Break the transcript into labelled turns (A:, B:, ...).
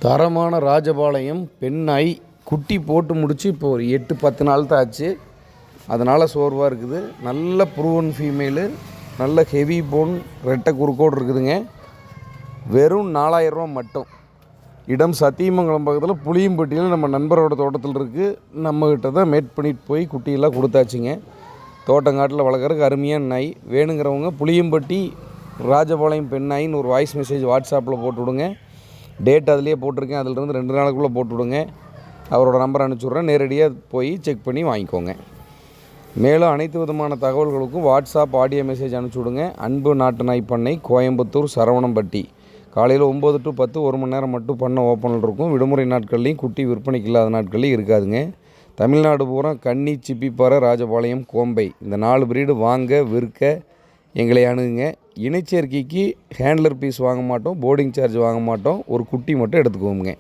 A: தரமான ராஜபாளையம் பெண் நாய் குட்டி போட்டு முடிச்சு இப்போ ஒரு 8-10 நாள் தான் ஆச்சு. அதனால் சோர்வாக இருக்குது. நல்ல ப்ரூவன் ஃபீமேலு, நல்ல ஹெவி போன், ரெட்டை குறுக்கோடு இருக்குதுங்க. வெறும் 4000 ரூபா மட்டும். இடம் சத்தியமங்கலம் பக்கத்தில் புளியம்பட்டியில் நம்ம நண்பரோட தோட்டத்தில் இருக்குது. நம்மக்கிட்ட தான் மேட் பண்ணிட்டு போய் குட்டியெல்லாம் கொடுத்தாச்சுங்க. தோட்டங்காட்டில் வளர்க்குறதுக்கு அருமையான நாய். வேணுங்கிறவங்க புளியம்பட்டி ராஜபாளையம் பெண் நாயின்னு ஒரு வாய்ஸ் மெசேஜ் வாட்ஸ்அப்பில் போட்டு விடுங்க. டேட் அதிலேயே போட்டிருக்கேன், அதிலிருந்து 2 நாளுக்குள்ளே போட்டு விடுங்க. அவரோட நம்பர் அனுப்பிச்சி நேரடியாக போய் செக் பண்ணி வாங்கிக்கோங்க. மேலும் அனைத்து விதமான தகவல்களுக்கும் வாட்ஸ்அப் ஆடியோ மெசேஜ் அனுப்பிச்சி விடுங்க. அன்பு நாட்டு நாய் பண்ணை, கோயம்புத்தூர், சரவணம்பட்டி. காலையில் 9 to 10 1 மணி நேரம் மட்டும் பண்ண ஓப்பனில் இருக்கும். விடுமுறை நாட்கள்லையும் குட்டி விற்பனைக்கு இல்லாத நாட்கள்லையும் இருக்காதுங்க. தமிழ்நாடு பூரா கன்னி, சிப்பிப்பாறை, ராஜபாளையம், கோம்பை இந்த 4 பிரீடு வாங்க விற்க எங்களை அணுகுங்க. இணைச்சேர்க்கைக்கு ஹேண்ட்லர் பீஸ் வாங்க மாட்டோம், போர்டிங் சார்ஜ் வாங்க மாட்டோம். ஒரு குட்டி மட்டும் எடுத்துக்குவோங்க.